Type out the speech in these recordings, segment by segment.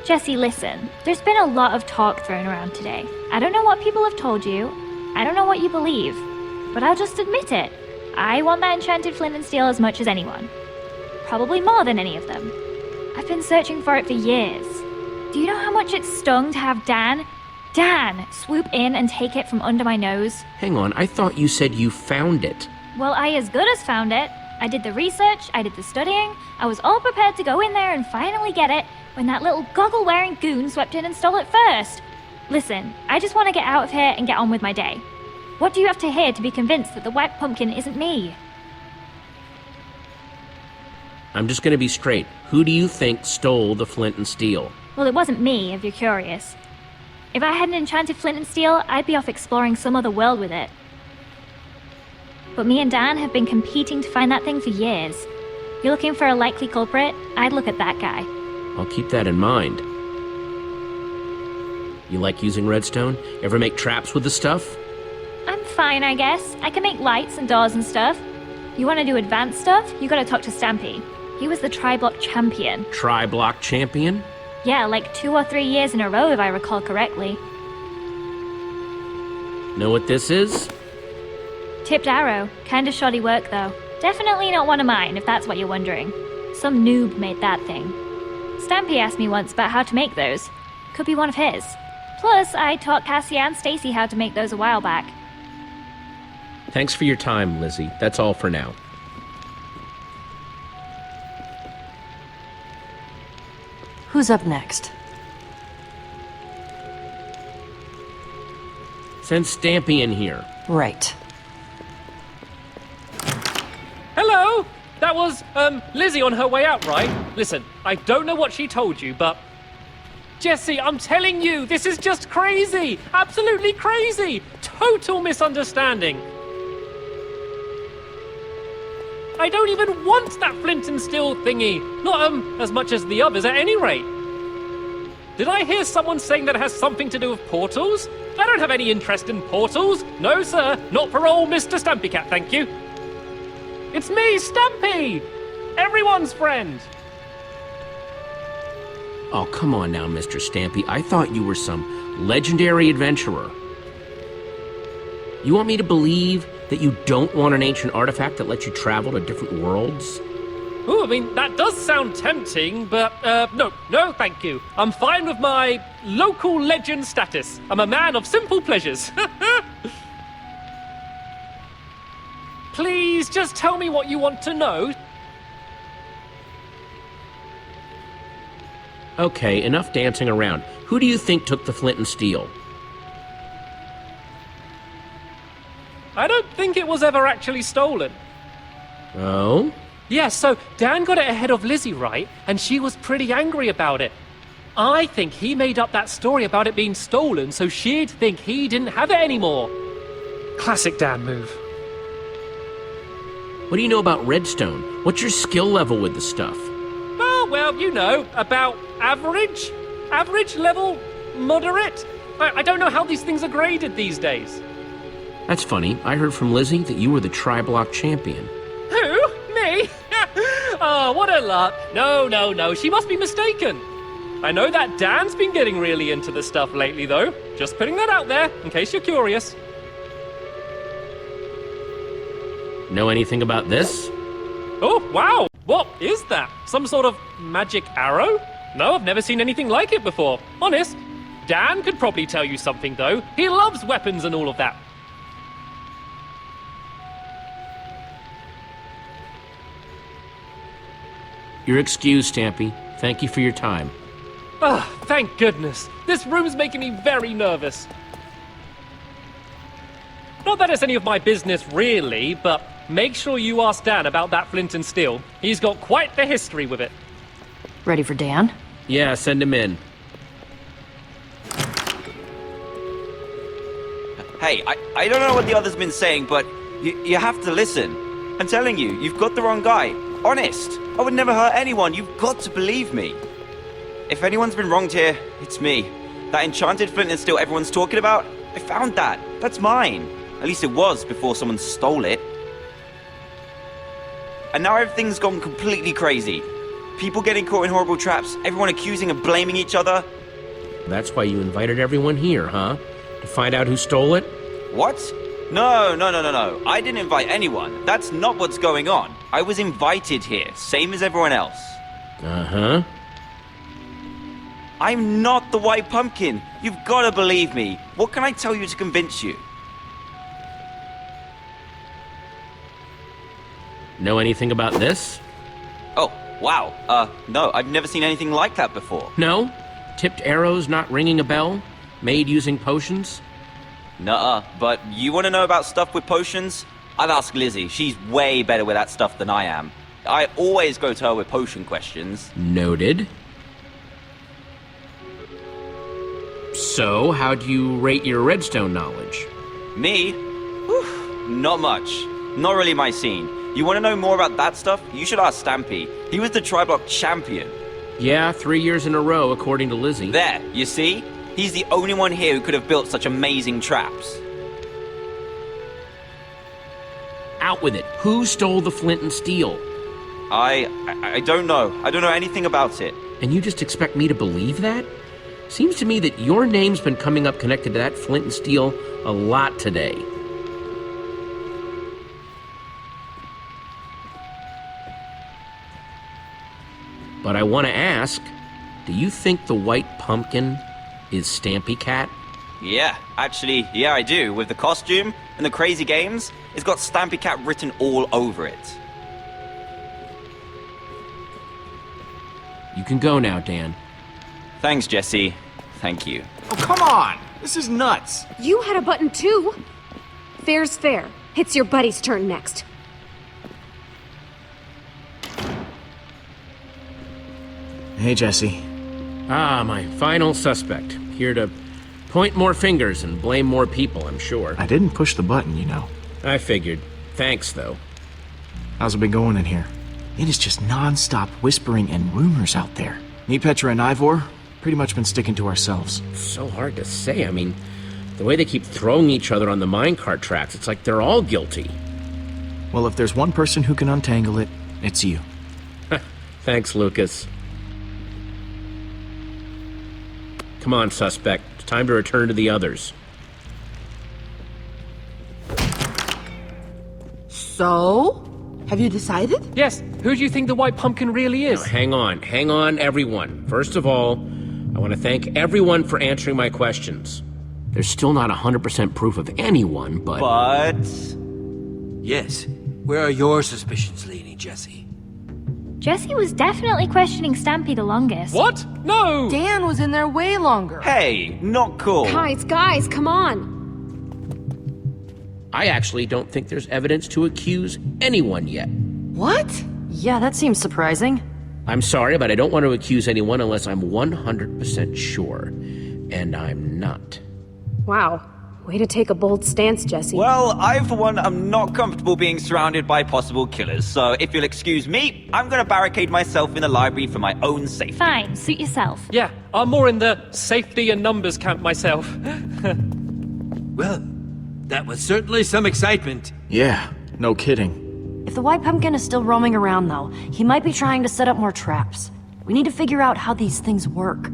Jesse, listen. There's been a lot of talk thrown around today. I don't know what people have told you. I don't know what you believe. But I'll just admit it. I want that enchanted flint and steel as much as anyone. Probably more than any of them. I've been searching for it for years. Do you know how much it stung to have Dan swoop in and take it from under my nose? Hang on, I thought you said you found it. Well, I as good as found it. I did the research, I did the studying, I was all prepared to go in there and finally get it, when that little goggle-wearing goon swept in and stole it first. Listen, I just want to get out of here and get on with my day. What do you have to hear to be convinced that the white pumpkin isn't me? I'm just gonna be straight. Who do you think stole the flint and steel? Well, it wasn't me, if you're curious. If I had an enchanted flint and steel, I'd be off exploring some other world with it. But me and Dan have been competing to find that thing for years. You're looking for a likely culprit? I'd look at that guy. I'll keep that in mind. You like using redstone? Ever make traps with the stuff? I'm fine, I guess. I can make lights and doors and stuff. You want to do advanced stuff? You gotta talk to Stampy. He was the tri-block champion. Tri-block champion? Yeah, like 2 or 3 years in a row if I recall correctly. Know what this is? Tipped arrow. Kinda shoddy work though. Definitely not one of mine, if that's what you're wondering. Some noob made that thing. Stampy asked me once about how to make those. Could be one of his. Plus, I taught Cassie and Stacy how to make those a while back. Thanks for your time, Lizzie. That's all for now. Who's up next? Send Stampy in here. Right. Hello! That was, Lizzie on her way out, right? Listen, I don't know what she told you, but... Jesse, I'm telling you, this is just crazy! Absolutely crazy! Total misunderstanding! I don't even want that flint and steel thingy! Not, as much as the others at any rate! Did I hear someone saying that it has something to do with portals? I don't have any interest in portals! No, sir! Not for old Mr. Stampy Cat, thank you! It's me, Stampy! Everyone's friend! Oh, come on now, Mr. Stampy. I thought you were some legendary adventurer. You want me to believe that you don't want an ancient artifact that lets you travel to different worlds? Ooh, I mean, that does sound tempting, but, no, thank you. I'm fine with my local legend status. I'm a man of simple pleasures. Please, just tell me what you want to know. Okay, enough dancing around. Who do you think took the flint and steel? I don't think it was ever actually stolen. Oh? Yeah, so Dan got it ahead of Lizzie, right? And she was pretty angry about it. I think he made up that story about it being stolen so she'd think he didn't have it anymore. Classic Dan move. What do you know about redstone? What's your skill level with the stuff? Oh, well, you know, about average? Average level? Moderate? I don't know how these things are graded these days. That's funny. I heard from Lizzie that you were the tri-block champion. Who? Me? Oh, what a lark. No. She must be mistaken. I know that Dan's been getting really into the stuff lately, though. Just putting that out there, in case you're curious. Know anything about this? Oh, wow. What is that? Some sort of magic arrow? No, I've never seen anything like it before. Honest. Dan could probably tell you something, though. He loves weapons and all of that. You're excused, Stampy. Thank you for your time. Ah, thank goodness. This room's making me very nervous. Not that it's any of my business, really, but make sure you ask Dan about that flint and steel. He's got quite the history with it. Ready for Dan? Yeah, send him in. Hey, I don't know what the other's been saying, but you have to listen. I'm telling you, you've got the wrong guy. Honest. I would never hurt anyone. You've got to believe me. If anyone's been wronged here, it's me. That enchanted flint and steel everyone's talking about, I found that. That's mine. At least it was before someone stole it. And now everything's gone completely crazy. People getting caught in horrible traps, everyone accusing and blaming each other. That's why you invited everyone here, huh? To find out who stole it? What? No. I didn't invite anyone. That's not what's going on. I was invited here, same as everyone else. Uh-huh. I'm not the White Pumpkin. You've got to believe me. What can I tell you to convince you? Know anything about this? Oh, wow. No, I've never seen anything like that before. No? Tipped arrows not ringing a bell? Made using potions? Nuh-uh, but you want to know about stuff with potions? I'll ask Lizzie. She's way better with that stuff than I am. I always go to her with potion questions. Noted. So, how do you rate your redstone knowledge? Me? Whew, not much. Not really my scene. You want to know more about that stuff? You should ask Stampy. He was the Tri-Block champion. Yeah, 3 years in a row, according to Lizzie. There, you see? He's the only one here who could have built such amazing traps. Out with it. Who stole the flint and steel? I don't know. I don't know anything about it. And you just expect me to believe that? Seems to me that your name's been coming up connected to that flint and steel a lot today. But I want to ask, do you think the White Pumpkin is Stampy Cat? Yeah, actually, yeah, I do. With the costume and the crazy games, it's got Stampy Cat written all over it. You can go now, Dan. Thanks, Jesse. Thank you. Oh, come on! This is nuts! You had a button too. Fair's fair. It's your buddy's turn next. Hey, Jesse. Ah, my final suspect. Here to point more fingers and blame more people, I'm sure. I didn't push the button, you know. I figured. Thanks, though. How's it been going in here? It is just non-stop whispering and rumors out there. Me, Petra, and Ivor, pretty much been sticking to ourselves. So hard to say. I mean, the way they keep throwing each other on the minecart tracks, it's like they're all guilty. Well, if there's one person who can untangle it, it's you. Thanks, Lucas. Come on, suspect. It's time to return to the others. So? Have you decided? Yes, who do you think the White Pumpkin really is? Now, hang on, everyone. First of all, I want to thank everyone for answering my questions. There's still not 100% proof of anyone, but... Yes. Where are your suspicions leaning, Jesse? Jesse was definitely questioning Stampy the longest. What? No! Dan was in there way longer. Hey, not cool. Guys, come on. I actually don't think there's evidence to accuse anyone yet. What? Yeah, that seems surprising. I'm sorry, but I don't want to accuse anyone unless I'm 100% sure. And I'm not. Wow. Way to take a bold stance, Jesse. Well, I, for one, am not comfortable being surrounded by possible killers, so if you'll excuse me, I'm gonna barricade myself in the library for my own safety. Fine, suit yourself. Yeah, I'm more in the safety and numbers camp myself. Well, that was certainly some excitement. Yeah, no kidding. If the White Pumpkin is still roaming around, though, he might be trying to set up more traps. We need to figure out how these things work.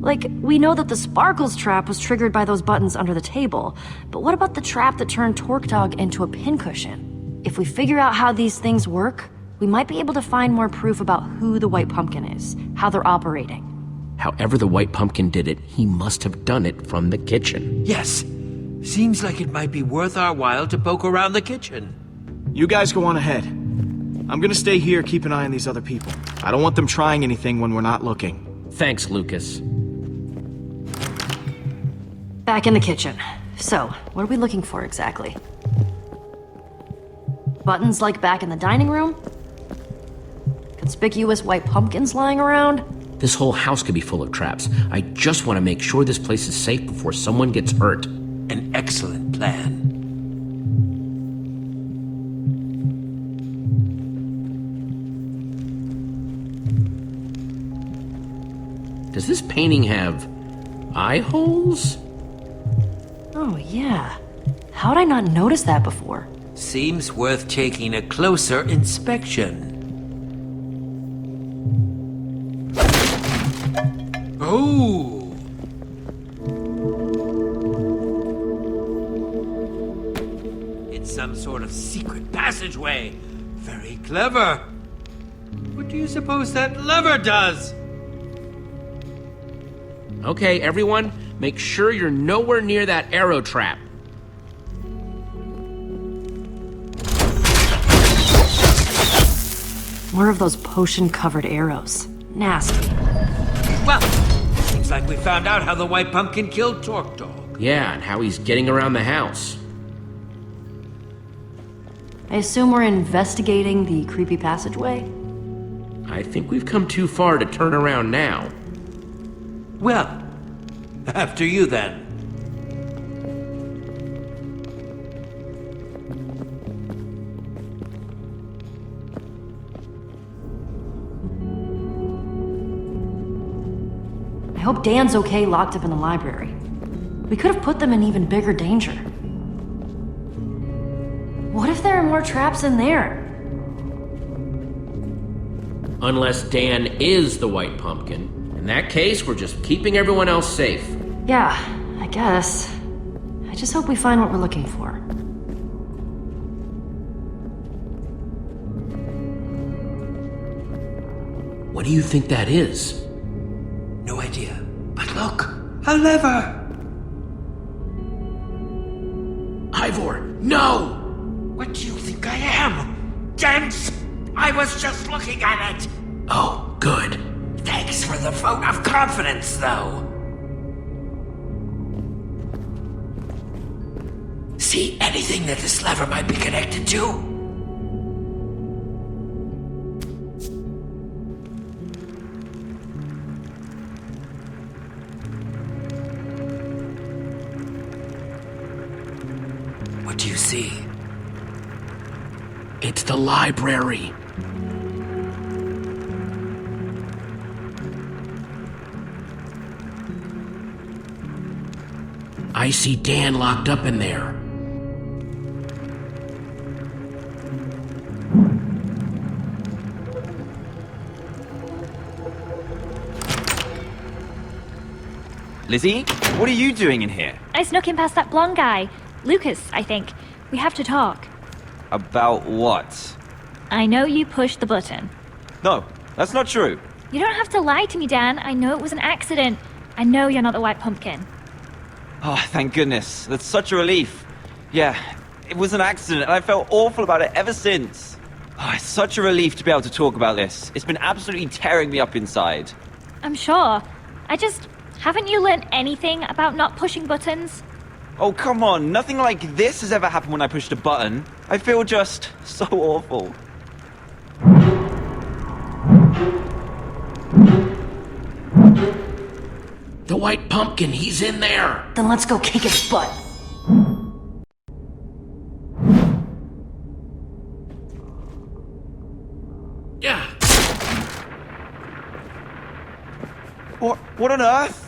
Like, we know that the Sparkles trap was triggered by those buttons under the table, but what about the trap that turned Torque Dog into a pincushion? If we figure out how these things work, we might be able to find more proof about who the White Pumpkin is, how they're operating. However the White Pumpkin did it, he must have done it from the kitchen. Yes. Seems like it might be worth our while to poke around the kitchen. You guys go on ahead. I'm gonna stay here, keep an eye on these other people. I don't want them trying anything when we're not looking. Thanks, Lucas. Back in the kitchen. So, what are we looking for exactly? Buttons like back in the dining room? Conspicuous white pumpkins lying around? This whole house could be full of traps. I just want to make sure this place is safe before someone gets hurt. An excellent plan. Does this painting have eye holes? Oh, yeah. How'd I not notice that before? Seems worth taking a closer inspection. Oh. It's some sort of secret passageway. Very clever. What do you suppose that lever does? Okay, everyone, make sure you're nowhere near that arrow trap. More of those potion-covered arrows. Nasty. Well, seems like we found out how the White Pumpkin killed Torque Dog. Yeah, and how he's getting around the house. I assume we're investigating the creepy passageway? I think we've come too far to turn around now. Well, after you then. I hope Dan's okay locked up in the library. We could have put them in even bigger danger. What if there are more traps in there? Unless Dan is the White Pumpkin. In that case, we're just keeping everyone else safe. Yeah, I guess. I just hope we find what we're looking for. What do you think that is? No idea. But look, a lever! Ivor, no! What do you think I am? Dense? I was just looking at it! Oh, good. Thanks for the vote of confidence, though. See anything that this lever might be connected to? What do you see? It's the library. I see Dan locked up in there. Lizzie, what are you doing in here? I snuck in past that blonde guy. Lucas, I think. We have to talk. About what? I know you pushed the button. No, that's not true. You don't have to lie to me, Dan. I know it was an accident. I know you're not the White Pumpkin. Oh, thank goodness. That's such a relief. Yeah, it was an accident, and I felt awful about it ever since. Oh, it's such a relief to be able to talk about this. It's been absolutely tearing me up inside. I'm sure. Haven't you learned anything about not pushing buttons? Oh, come on. Nothing like this has ever happened when I pushed a button. I feel just so awful. The White Pumpkin, he's in there! Then let's go kick his butt. Yeah. What on earth?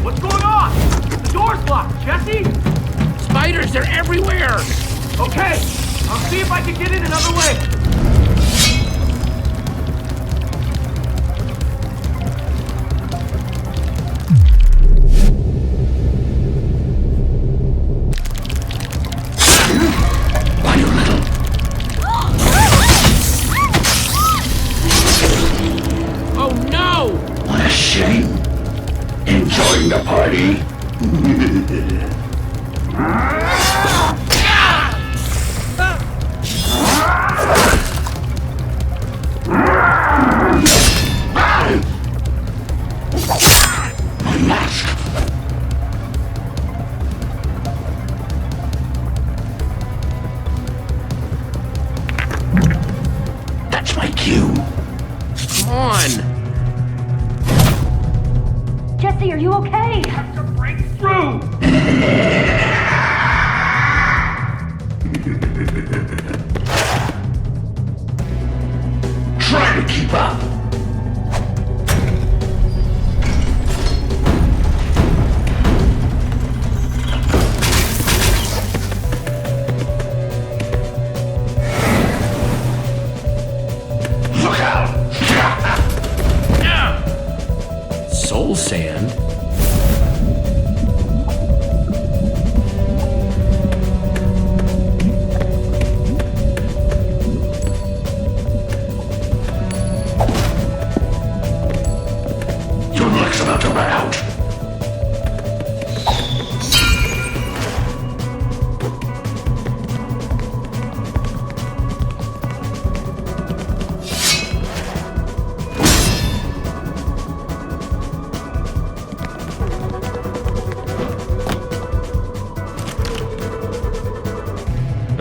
What's going on? The door's locked, Jesse! Spiders, they're everywhere! Okay, I'll see if I can get in another way. Oh no! What a shame. Enjoying the party? My mask. That's my cue. Come on! Jesse, are you okay? To break through! Try to keep up. soul sand. Your leg's about to run out.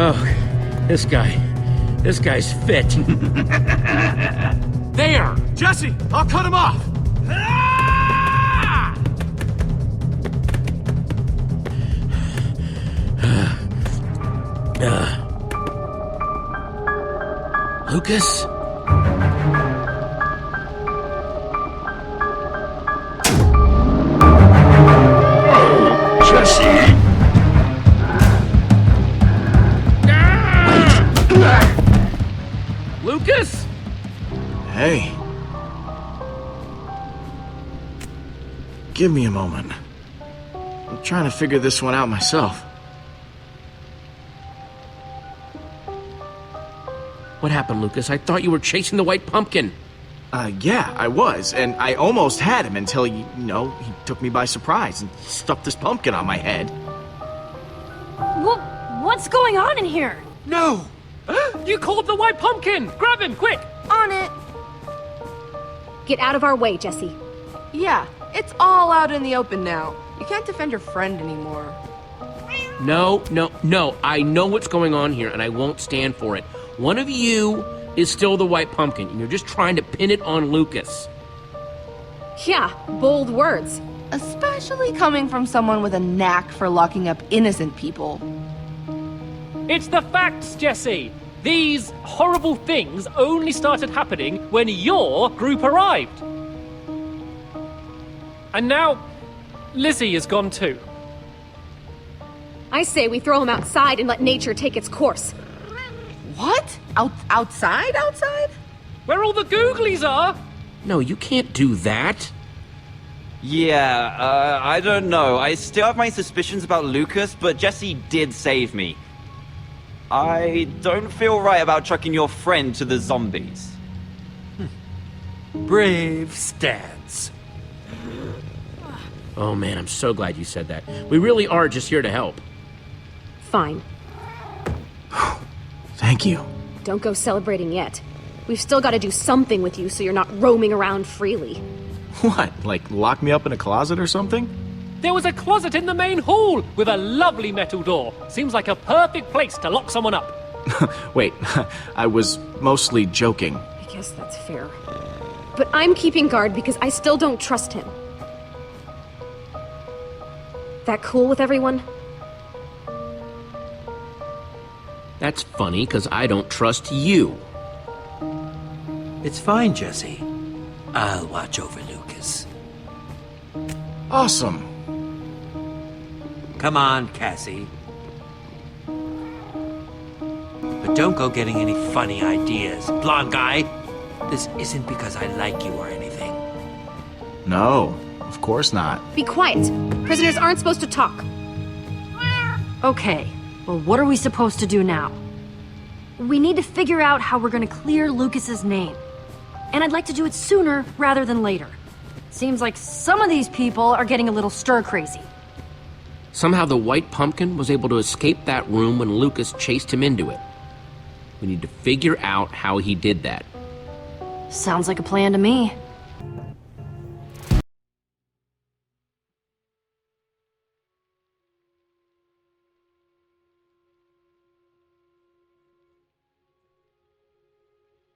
Oh, this guy's fit. There! Jesse, I'll cut him off! Ah! Lucas? Jesse! Lucas? Hey. Give me a moment. I'm trying to figure this one out myself. What happened, Lucas? I thought you were chasing the white pumpkin. Yeah, I was, and I almost had him until, he took me by surprise and stuffed this pumpkin on my head. What's going on in here? No! You called the white pumpkin! Grab him, quick! On it. Get out of our way, Jesse. Yeah, it's all out in the open now. You can't defend your friend anymore. No. I know what's going on here, and I won't stand for it. One of you is still the white pumpkin, and you're just trying to pin it on Lucas. Yeah, bold words. Especially coming from someone with a knack for locking up innocent people. It's the facts, Jesse! These horrible things only started happening when your group arrived. And now, Lizzie is gone too. I say we throw him outside and let nature take its course. What? Outside? Where all the googlies are! No, you can't do that. Yeah, I don't know. I still have my suspicions about Lucas, but Jesse did save me. I don't feel right about chucking your friend to the zombies. Brave stance. Oh man, I'm so glad you said that. We really are just here to help. Fine. Thank you. Don't go celebrating yet. We've still got to do something with you so you're not roaming around freely. What, like lock me up in a closet or something? There was a closet in the main hall with a lovely metal door. Seems like a perfect place to lock someone up. Wait, I was mostly joking. I guess that's fair. But I'm keeping guard because I still don't trust him. That cool with everyone? That's funny, because I don't trust you. It's fine, Jesse. I'll watch over Lucas. Awesome. Come on, Cassie. But don't go getting any funny ideas, blonde guy. This isn't because I like you or anything. No, of course not. Be quiet. Prisoners aren't supposed to talk. Okay, well, what are we supposed to do now? We need to figure out how we're gonna clear Lucas's name. And I'd like to do it sooner rather than later. Seems like some of these people are getting a little stir-crazy. Somehow the white pumpkin was able to escape that room when Lucas chased him into it. We need to figure out how he did that. Sounds like a plan to me.